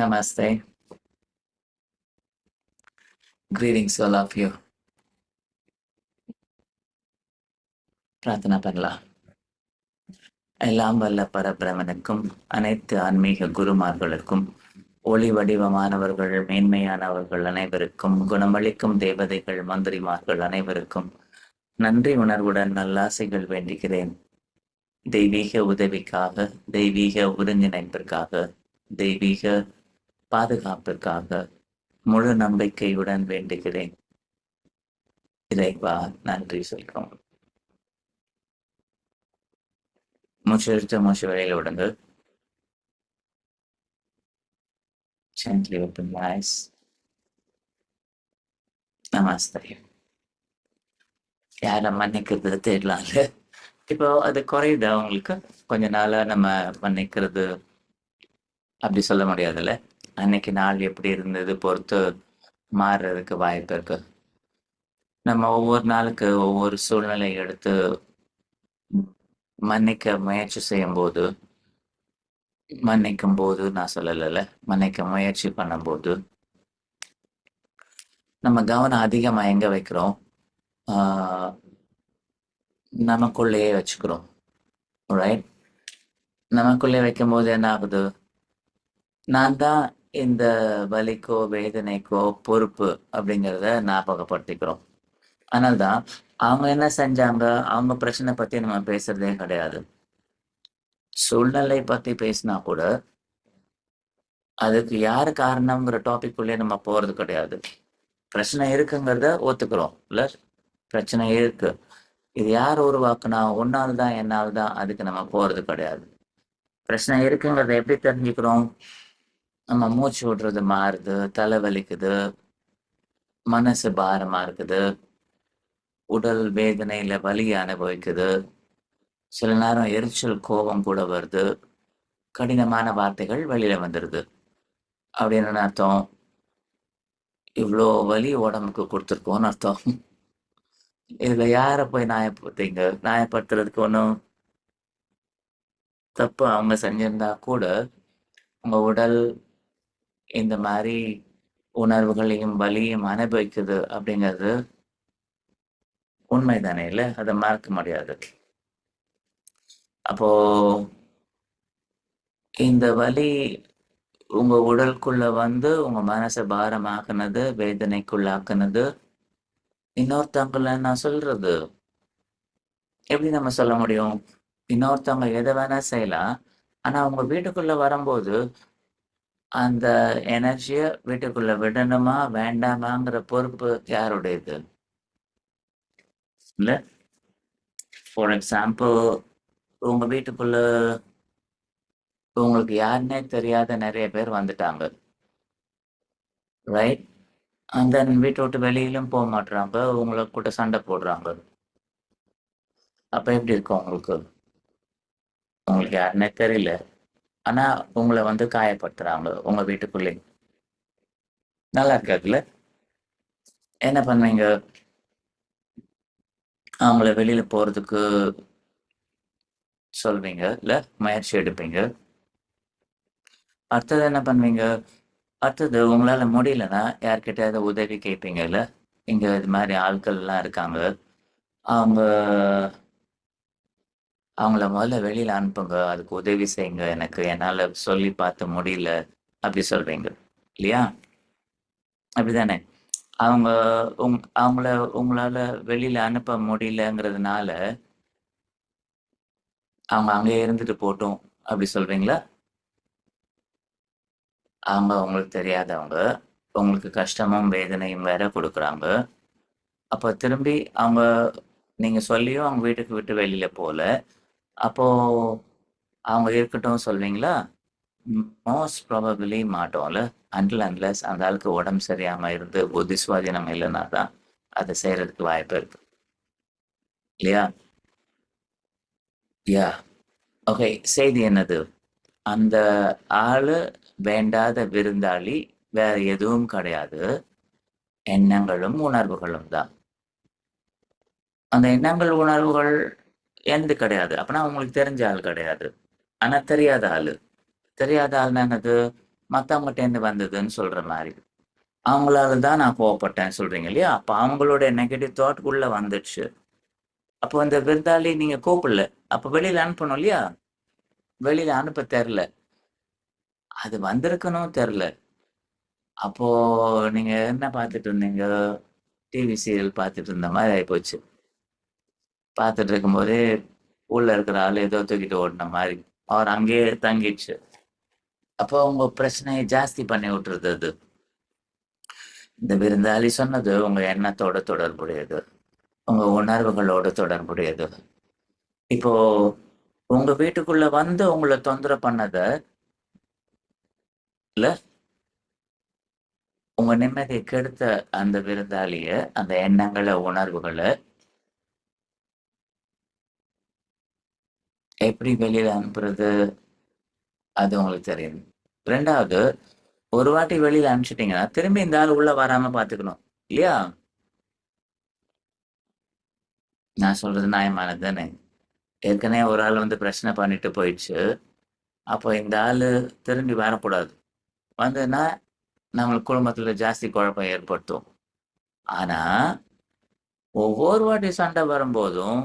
Namaste. Greetings, all of you. பிரார்த்தனை பண்ணலாம். எல்லாம் வல்ல பரபிரமனுக்கும் அனைத்து ஆன்மீக குருமார்களுக்கும் ஒளி வடிவமானவர்கள் மேன்மையானவர்கள் அனைவருக்கும் குணமளிக்கும் தேவதைகள் மந்திரிமார்கள் அனைவருக்கும் நன்றி உணர்வுடன் நல்லாசைகள் வேண்டுகிறேன். தெய்வீக உதவிக்காக, தெய்வீக ஒருங்கிணைப்பிற்காக, தெய்வீக பாதுகாப்பிற்காக முழு நம்பிக்கையுடன் வேண்டுகிறேன். இறைவா நன்றி சொல்கிறோம். மூச்சு வெளியில விடுங்க. Gently open your eyes. நமஸ்தே. யாரை மன்னிக்கிறது தெரியலாம்ல. இப்போ அது குறையுது அவங்களுக்கு. கொஞ்ச நாளா நம்ம மன்னிக்கிறது அப்படி சொல்ல முடியாதுல்ல. அன்னைக்கு நாள் எப்படி இருந்தது பொறுத்து மாறுறதுக்கு வாய்ப்பு இருக்கு. நம்ம ஒவ்வொரு நாளுக்கு ஒவ்வொரு சூழ்நிலை எடுத்து மன்னிக்க முயற்சி செய்யும் போது, மன்னிக்கும் போது நான் சொல்லல, மன்னிக்க முயற்சி பண்ணும்போது நம்ம கவனம் அதிகமா எங்க வைக்கிறோம்? நமக்குள்ளேயே வச்சுக்கிறோம். ரைட்? நமக்குள்ளே வைக்கும் போது என்ன ஆகுது? நான் தான் இந்த வலிக்கோ வேதனைக்கோ பொறுப்பு அப்படிங்கிறத ஞாபகப்படுத்திக்கிறோம். அதனால்தான் அவங்க என்ன செஞ்சாங்க, அவங்க பிரச்சனை பத்தி நம்ம பேசுறதே கிடையாது. சூழ்நிலை பத்தி பேசினா கூட அதுக்கு யாரு காரணம்ங்கிற டாபிக் உள்ளே நம்ம போறது கிடையாது. பிரச்சனை இருக்குங்கிறத ஒத்துக்கிறோம் இல்ல. பிரச்சனை இருக்கு, இது யார் உருவாக்குனா, உன்னால தான் என்னால் தான், அதுக்கு நம்ம போறது கிடையாது. பிரச்சனை இருக்குங்கிறத எப்படி தெரிஞ்சுக்கிறோம்? நம்ம மூச்சு விடுறது மாறுது, தலை வலிக்குது, மனசு பாரமா இருக்குது, உடல் வேதனையில வலியை அனுபவிக்குது, சில நேரம் எரிச்சல் கோபம் கூட வருது, கடினமான வார்த்தைகள் வெளியில வந்துடுது. அப்படின்னு அர்த்தம் இவ்வளோ வலி உடம்புக்கு கொடுத்துருக்கோன்னு அர்த்தம். இதுல யார போய் நியாயப்படுத்தீங்க? நியாயப்படுத்துறதுக்கு ஒன்றும் தப்பு அவங்க செஞ்சிருந்தா கூட உங்க உடல் இந்த மாதிரி உணர்வுகளையும் வலியும் அனுபவிக்குது அப்படிங்கிறது உண்மைதானே இல்லை? அதை மறக்க முடியாது. அப்போ இந்த வலி உங்க உடலுக்குள்ள வந்து உங்க மனசை பாரமாக்குனது, வேதனைக்குள்ளாக்குனது இன்னொருத்தவங்கள நான் சொல்றது எப்படி நம்ம சொல்ல முடியும்? இன்னொருத்தவங்க எதை வேணா செய்யலாம். ஆனா உங்க வீட்டுக்குள்ள வரும்போது அந்த எனர்ஜிய வீட்டுக்குள்ள விடணுமா வேண்டாமாங்கிற பொறுப்பு யாருடையது? இல்ல. ஃபார் எக்ஸாம்பிள், உங்க வீட்டுக்குள்ள உங்களுக்கு யாருன்னே தெரியாத நிறைய பேர் வந்துட்டாங்க, ரைட்? அந்த வீட்டை விட்டு வெளியிலும் போக மாட்றாங்க, உங்களை கூட சண்டை போடுறாங்க. அப்ப எப்படி இருக்கும் உங்களுக்கு? உங்களுக்கு யாருன்னே தெரியல, ஆனா உங்களை வந்து காயப்படுத்துறாங்க உங்க வீட்டுக்குள்ளே. நல்லா இருக்காதுல்ல? என்ன பண்ணுவீங்க? அவங்கள வெளியில போறதுக்கு சொல்வீங்க இல்ல, முயற்சி எடுப்பீங்க. அடுத்தது என்ன பண்ணுவீங்க? அடுத்தது உங்களால முடியலன்னா யார்கிட்டயாவது உதவி கேட்பீங்கல்ல. இங்க இது மாதிரி ஆட்கள் எல்லாம் இருக்காங்க, அவங்க அவங்கள முதல்ல வெளியில அனுப்புங்க, அதுக்கு உதவி செய்யுங்க, எனக்கு என்னால சொல்லி பார்த்து முடியல அப்படி சொல்றீங்க இல்லையா? அப்படிதானே? அவங்க அவங்கள உங்களால வெளியில அனுப்ப முடியலங்கிறதுனால அவங்க அங்கே இருந்துட்டு போட்டும் அப்படி சொல்றீங்களா? அவங்க உங்களுக்கு தெரியாதவங்க, உங்களுக்கு கஷ்டமும் வேதனையும் வேற கொடுக்குறாங்க. அப்ப திரும்பி அவங்க நீங்க சொல்லியும் அவங்க வீட்டுக்கு விட்டு வெளியில போல. அப்போ அவங்க இருக்கட்டும் சொல்வீங்களா? மோஸ்ட் ப்ராபபிலி மாட்டோம்ல. அன்டில் அன்லெஸ் அந்த ஆளுக்கு உடம்பு சரியாம இருந்து புத்தி சுவாதீனம் இல்லைன்னா தான் அதை செய்யறதுக்கு வாய்ப்பு இருக்கு இல்லையா? யா. ஓகே, செய்தி என்னது? அந்த ஆளு வேண்டாத விருந்தாளி வேற எதுவும் கிடையாது, எண்ணங்களும் உணர்வுகளும் தான். அந்த எண்ணங்கள் உணர்வுகள் எந்த கிடையாது. அப்பனா உங்களுக்கு தெரிஞ்ச ஆள் கிடையாது. ஆனா தெரியாத ஆளு. தெரியாத ஆள்னா என்னது? மத்தவங்கட்ட இருந்து வந்ததுன்னு சொல்ற மாதிரி. அவங்களால தான் நான் கோவப்பட்டேன்னு சொல்றீங்க இல்லையா? அப்ப அவங்களோட நெகட்டிவ் தாட் உள்ள வந்துடுச்சு. அப்போ அந்த விருந்தாளி நீங்க கூப்பிடல. அப்ப வெளியில அனுப்பணும் இல்லையா? வெளியில அனுப்ப தெர்ல. அது வந்திருக்கணும் தெர்ல. அப்போ நீங்க என்ன பார்த்துட்டு இருந்தீங்க? டிவி சீரியல் பார்த்துட்டு இருந்த மாரி ஆயிப்போச்சு. பார்த்துட்டு இருக்கும்போதே, உள்ள இருக்கிற ஆளு ஏதோ தூக்கிட்டு ஓடுன மாரி. அவர் அங்கேயே தங்கிடுச்சு. அப்போ உங்க பிரச்சனைய ஜாஸ்தி பண்ணி விட்டுருது அது. இந்த விருந்தாளி சொன்னது உங்க எண்ணத்தோட தொடர்புடையது. உங்க உணர்வுகளோட தொடர்புடையது. இப்போ உங்க வீட்டுக்குள்ள வந்து உங்கள தொந்தரவு பண்ணத, இல்ல உங்க நிம்மதிய கெடுத்த அந்த விருந்தாளிய, அந்த எண்ணங்கள, உணர்வுகள எப்படி வெளியில அனுப்புறது? அது உங்களுக்கு தெரியும். 2வது ஒரு வாட்டி வெளியில அனுப்பிச்சுட்டீங்கன்னா, திரும்பி இந்த ஆள் உள்ள வராம பார்த்துக்கணும். இல்லையா? நான் சொல்றது நியாயமானது தானே! ஏற்கனவே ஒரு ஆள் வந்து பிரச்சனை பண்ணிட்டு போயிடுச்சு. அப்போ இந்த ஆளு திரும்பி வரக்கூடாது. வந்ததுன்னா, நம்மளுக்கு குடும்பத்தில ஜாஸ்தி குழப்பம் ஏற்படுத்தும். ஆனா, ஒவ்வொரு வாட்டி சண்டை வரும்போதும்,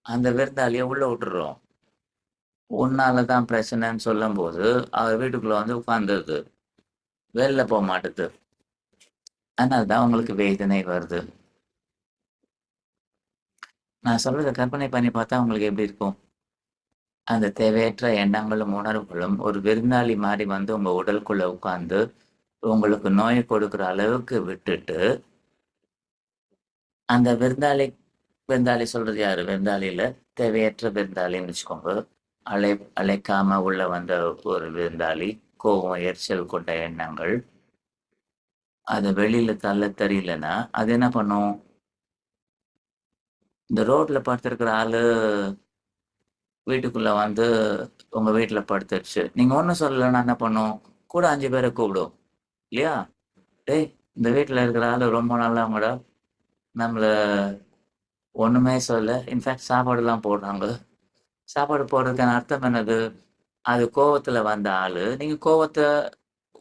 அந்த விருந்தாளிய உள்ள விட்டுர்றோம். உன்னால தான் பிரச்சனைன்னு சொல்லும்போது, அவர் வீட்டுக்குள்ள வந்து உட்கார்ந்துருது. வெளில போமாட்டுது. அதனால தான் உங்களுக்கு வேதனை வருது. நான் சொல்றத கற்பனை பண்ணி பார்த்தா உங்களுக்கு எப்படி இருக்கும்? அந்த தேவையற்ற எண்ணங்களும், உணர்வுகளும் ஒரு விருந்தாளி மாரி வந்து உங்க உடலுக்குள்ள உட்கார்ந்து, உங்களுக்கு நோய கொடுக்குற அளவுக்கு விட்டுட்டு, அந்த விருந்தாளி சொல்றது யாரு? விருந்தாளி இல்ல. தேவையற்ற விருந்தாளின்னு வச்சுக்கோங்க. அழை அழைக்காம உள்ள வந்த ஒரு விருந்தாளி. கோவம், எரிச்சல் கொண்ட எண்ணங்கள். அத வெளியில தள்ள தெரியலன்னா, அது என்ன பண்ணும்? இந்த ரோட்ல படுத்திருக்கிற ஆளு வீட்டுக்குள்ள வந்து உங்க வீட்ல படுத்துருச்சு. நீங்க ஒண்ணும் சொல்லலன்னா என்ன பண்ணும்? கூட 5 பேர கூப்பிடும். இல்லையா? "டேய்! இந்த வீட்ல இருக்கிற ஆளு ரொம்ப நல்லவங்கடா. நம்மள ஒண்ணுமே சொல்லல. இன்ஃபாக்ட் சாப்பாடுலாம் போடுறாங்க." சாப்பாடு போடுறதுக்கான அர்த்தம் என்னது? அது கோவத்துல வந்த ஆளு. நீங்க கோவத்த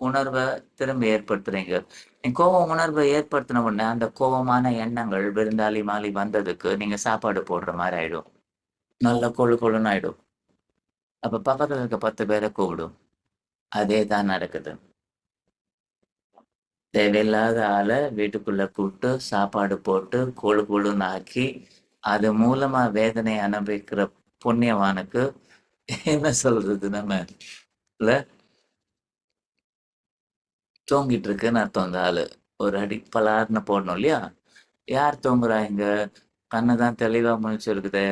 உணர்வ திரும்ப ஏற்படுத்துறீங்க. நீங்க கோவம் உணர்வ ஏற்படுத்தின உடனே, அந்த கோவமான எண்ணங்கள் விருந்தாளி மாரி வந்ததுக்கு நீங்க சாப்பாடு போடுற மாரி ஆயிடும். நல்லா கொழு கொழுன்னு ஆயிடும். அப்ப பக்கத்துல இருக்க 10 பேர கூப்பிடும். அதே தான் நடக்குது. தேவையில்லாத ஆள வீட்டுக்குள்ள கூப்ட்டு, சாப்பாடு போட்டு, கொழு கொழுன்னு ஆக்கி, அது மூலமா வேதனை அனுபவிக்கிற புண்ணியவானுக்கு என்ன சொல்றது நம்ம? இல்ல தூங்கிட்டு இருக்குன்னு அர்த்தம் அந்த ஆளு. ஒரு அடி பலார்ன்னு போடணும் இல்லையா? யார் தூங்குறா இங்க? கண்ணு தான் தெளிவா முழிச்சிருக்குதே!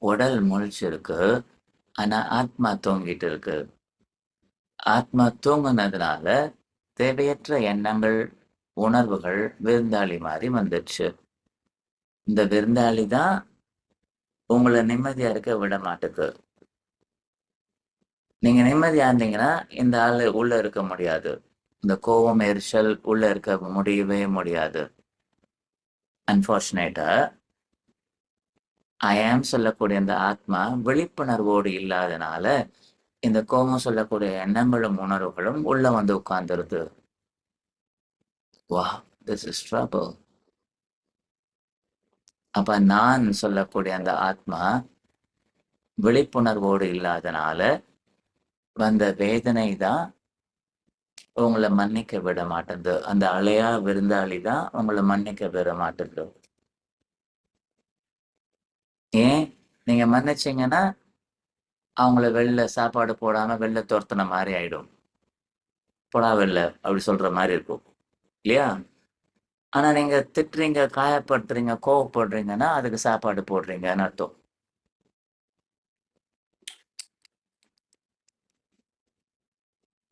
உடல் முழிச்சிருக்கு. ஆனா ஆத்மா தூங்கிட்டு இருக்கு. ஆத்மா தூங்குனதுனால, தேவையற்ற எண்ணங்கள், உணர்வுகள் விருந்தாளி மாரி வந்துருச்சு. இந்த விருந்தாளி தான் உங்கள நிம்மதியா இருக்க விட மாட்டுது. நீங்க நிம்மதியா இருந்தீங்கன்னா, இந்த ஆளு உள்ள இருக்க முடியாது. இந்த கோவம், எரிச்சல் உள்ள இருக்க முடியவே முடியாது. அன்பார்ச்சுனேட்டா ஐ ஆம் சொல்லக்கூடிய இந்த ஆத்மா விழிப்புணர்வோடு இல்லாதனால, இந்த கோவம் சொல்லக்கூடிய எண்ணங்களும், உணர்வுகளும் உள்ள வந்து உட்கார்ந்துருது. வாவ்! This is trouble. அப்ப நான் சொல்லக்கூடிய அந்த ஆத்மா விழிப்புணர்வோடு இல்லாதனால, வந்த வேதனை தான் உங்கள மன்னிக்க விட மாட்டேன்து. அந்த அலையா விருந்தாளி தான் உங்கள மன்னிக்க விட மாட்டேன்து. ஏன்? நீங்க மன்னிச்சீங்கன்னா, அவங்கள வெளில சாப்பாடு போடாம வெளில தொரத்துன மாரி ஆயிடும். "போடா வெளில" அப்படி சொல்ற மாரி இருக்கும். இல்லையா? ஆனா நீங்க திட்டுறீங்க, காயப்படுத்துறீங்க, கோவப்படுறீங்கன்னா, அதுக்கு சாப்பாடு போடுறீங்கன்னு அர்த்தம்.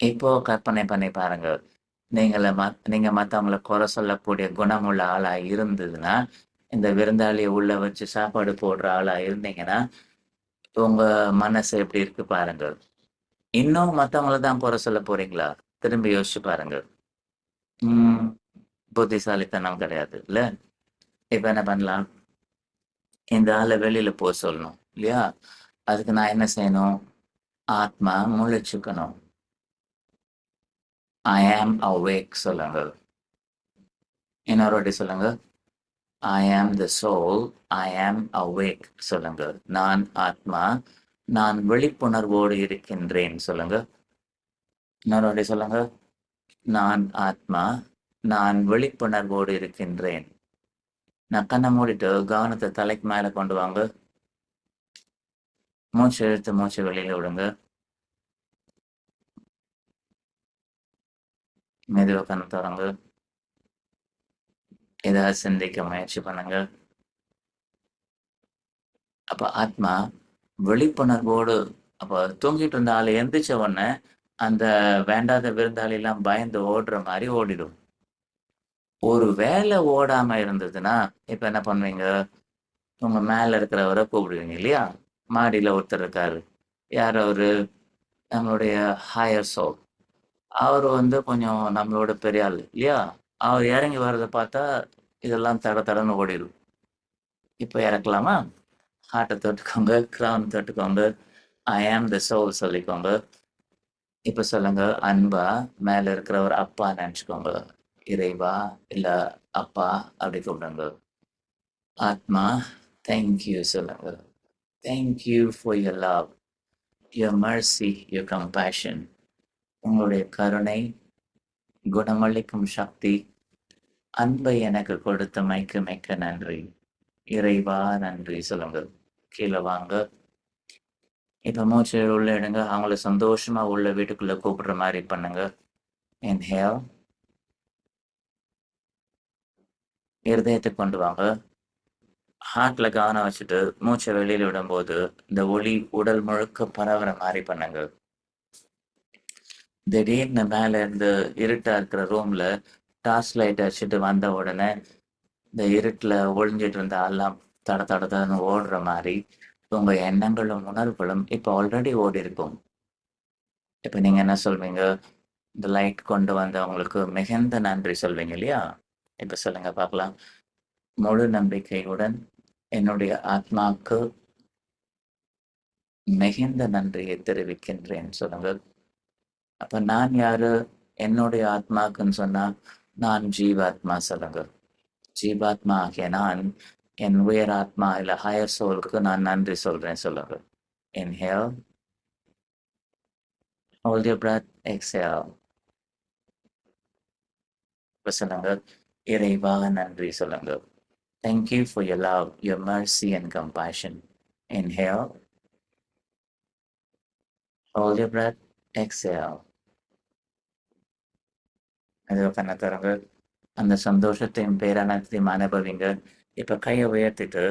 இப்போ கற்பனை பண்ணி பாருங்க. நீங்க மத்தவங்கள குறை சொல்லக்கூடிய குணமுள்ள ஆளா இருந்ததுன்னா, இந்த விருந்தாளிய உள்ள வச்சு சாப்பாடு போடுற ஆளா இருந்தீங்கன்னா, உங்க மனசு எப்படி இருக்கு பாருங்க. இன்னும் மத்தவங்கள தான் குறை சொல்ல போறீங்களா? திரும்பி யோசிச்சு பாருங்க. ம். புத்திசாலித்தனம் கிடையாது இல்ல? இப்ப என்ன பண்ணலாம்? இந்த ஆள வெளியில சொல்லணும். இல்லையா? அதுக்கு நான் என்ன செய்யணும்? ஆத்மா முழிச்சுக்கணும். ஐ ஆம் அவேக் சொல்லுங்க. இன்னொரு வாட்டி சொல்லுங்க. ஐ ஆம் த சோல். ஐ ஆம் அவேக் சொல்லுங்க. நான் ஆத்மா. நான் விழிப்புணர்வோடு இருக்கின்றேன் சொல்லுங்க. இன்னொரு வாட்டி சொல்லுங்க. நான் ஆத்மா. நான் விழிப்புணர்வோடு இருக்கின்றேன். நான் கண்ணை மூடிட்டு கவனத்தை தலைக்கு மேல கொண்டு வாங்க. மூச்சு இழுத்து மூச்சு வெளியில விடுங்க. மெதுவா கண்ணை திறங்க. ஏதாவது சிந்திக்க முயற்சி பண்ணுங்க. அப்ப ஆத்மா விழிப்புணர்வோடு அப்ப தூங்கிட்டு இருந்த ஆளு எந்திரிச்ச உடனே அந்த வேண்டாத விருந்தாளி எல்லாம் பயந்து ஓடுற மாதிரி ஓடிடும். ஒரு வேலை ஓடாம இருந்ததுன்னா இப்ப என்ன பண்ணுவீங்க? உங்க மேல இருக்கிறவரை கூப்பிடுவீங்க இல்லையா? மாடியில ஒருத்தர் இருக்காரு. யார் அவரு? நம்மளுடைய ஹையர் சோல். அவரு கொஞ்சம் நம்மளோட பெரிய ஆளு இல்லையா? அவர் இறங்கி வர்றத பார்த்தா இதெல்லாம் தட தடன்னு ஓடிடும். இப்ப இறக்கலாமா? ஹார்ட்ட தொட்டுக்கோங்க, கிரவுன் தொட்டுக்கோங்க. ஐ ஆம் த சோல் சொல்லிக்கோங்க. இப்ப சொல்லுங்க, அன்பா மேல இருக்கிறவர் அப்பா நெனச்சுக்கோங்க. இறைவா, இல்ல அப்பா அப்படி கூப்பிடுங்க. ஆத்மா, தேங்க் யூ சொல்லுங்க. Thank you for your love, your Mercy, your compassion. உங்களுடைய கருணை, குணமளிக்கும் சக்தி, அன்பை எனக்கு கொடுத்தமைக்கு மிக்க நன்றி. இறைவா நன்றி சொல்லுங்க. கீழ வாங்க. இப்ப மூச்சு உள்ள எடுங்க. அவங்கள சந்தோஷமா உள்ள வீட்டுக்குள்ள கூப்பிடுற மாரி பண்ணுங்க. இன்ஹேல். இருதயத்துக்கு கொண்டு வாங்க. ஹார்ட்ல கவனம் வச்சுட்டு மூச்சை வெளியில விடும்போது இந்த ஒளி உடல் முழுக்க பரவுற மாரி பண்ணுங்க. திடீர்னு மேல இருந்து இருட்டா இருக்கிற ரூம்ல டார்ச் லைட் அடிச்சுட்டு வந்த உடனே இந்த இருட்டுல ஒளிஞ்சிட்டு இருந்த எல்லாம் தட தட தடன்னு ஓடுற மாரி உங்க எண்ணங்களும் உணர்வுகளும் இப்ப ஆல்ரெடி ஓடி இருக்கும். இப்ப நீங்க என்ன சொல்வீங்க? இந்த லைட் கொண்டு வந்தவங்களுக்கு மிகுந்த நன்றி சொல்வீங்க இல்லையா? இப்ப சொல்லுங்க பார்க்கலாம். முழு நம்பிக்கையுடன் என்னுடைய ஆத்மாக்கு மிகுந்த நன்றியை தெரிவிக்கின்றேன் சொல்லுங்க. அப்ப நான் யாரு? என்னுடைய ஆத்மாக்குன்னு சொன்னா, நான் ஜீவாத்மா சொல்லுங்க. ஜீவாத்மா ஆகிய நான் என் உயர் ஆத்மா இல்ல ஹையர் சோலுக்கு நான் நன்றி சொல்றேன் சொல்லுங்க. Inhale, hold your breath, exhale. இப்ப சொல்லுங்க, இறைவா நன்றி சொல்லுங்க. Thank you for your love, your mercy and compassion. Inhale, hold your breath, exhale. மெதுவா கண்ண திறங்க. அந்த சந்தோஷத்தையும் பேரானந்தத்தையும் அனுபவிங்க. இப்ப கைய உயர்த்திட்டு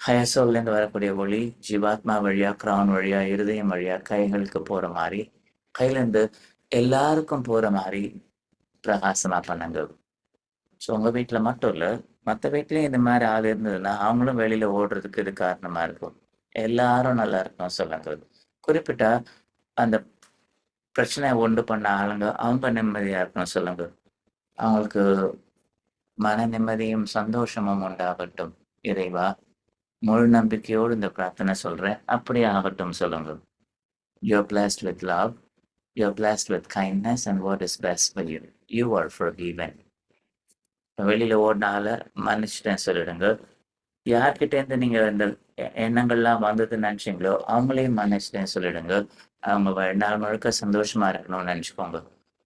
ஹையர் சோல்லேருந்து வரக்கூடிய ஒளி ஜீவாத்மா வழியா, கிரவுன் வழியா, இருதயம் வழியா கைகளுக்கு போற மாரி, கையிலேருந்து எல்லாருக்கும் போற மாரி பிரகாசமா பண்ணுங்க. ஸோ உங்க வீட்ல மட்டும் இல்ல, மத்த வீட்லயும் இந்த மாரி ஆள் இருந்ததுன்னா, அவங்களும் வெளியில ஓடுறதுக்கு இது காரணமா இருக்கும். எல்லாரும் நல்லா இருக்கணும் சொல்லுங்க. குறிப்பிட்டா அந்த பிரச்சனைய உண்டு பண்ண ஆளுங்க, அவங்க நிம்மதியா இருக்கணும் சொல்லுங்க. அவங்களுக்கு மன நிம்மதியும், சந்தோஷமும் உண்டாகட்டும். இறைவா, முழு நம்பிக்கையோடு இந்த பிரார்த்தனை சொல்றேன். அப்படியே ஆகட்டும் சொல்லுங்க. You're blessed with love. You're blessed with kindness and what is best for you. You are forgiven. வெளியில ஓடுனால மன்னிச்சுட்டேன் சொல்லிடுங்க. யார்கிட்டேருந்து நீங்க இந்த எண்ணங்கள்லாம் வந்ததுன்னு நினைச்சீங்களோ, அவங்களையும் மன்னிச்சுட்டேன்னு சொல்லிடுங்க. அவங்க வாழ்நாள் முழுக்க சந்தோஷமா இருக்கணும்னு நெனச்சுக்கோங்க.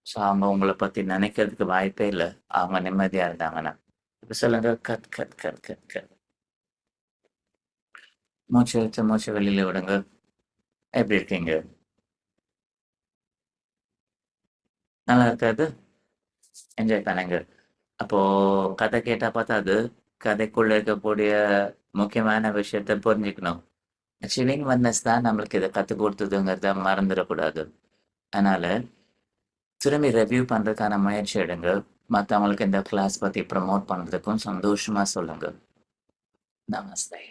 ஸோ அவங்க உங்கள பத்தி நெனைக்கிறதுக்கு வாய்ப்பே இல்ல. அவங்க நிம்மதியா இருந்தாங்கன்னா. இப்ப சொல்லுங்க. கத் கத் கத் கத் கத். மூச்சு இழுத்து மூச்சு வெளியில விடுங்க. எப்படி இருக்கீங்க? நல்லா இருக்காது? என்ஜாய் பண்ணுங்க. அப்போ கதை கேட்டா பத்தாது. கதைக்குள்ள இருக்கக்கூடிய முக்கியமான விஷயத்த புரிஞ்சுக்கணும். சிவிங் ஒன்னஸ் தான் நம்மளுக்கு இத கத்துக் குடுத்ததுங்கிறத மறந்துடக்கூடாது. அதனால திரும்பி ரிவ்யூ பண்றதுக்கான முயற்சி எடுங்க. மத்தவங்களுக்கு இந்த கிளாஸ் பத்தி ப்ரமோட் பண்றதுக்கும் சந்தோஷமா சொல்லுங்க. நமஸ்தே.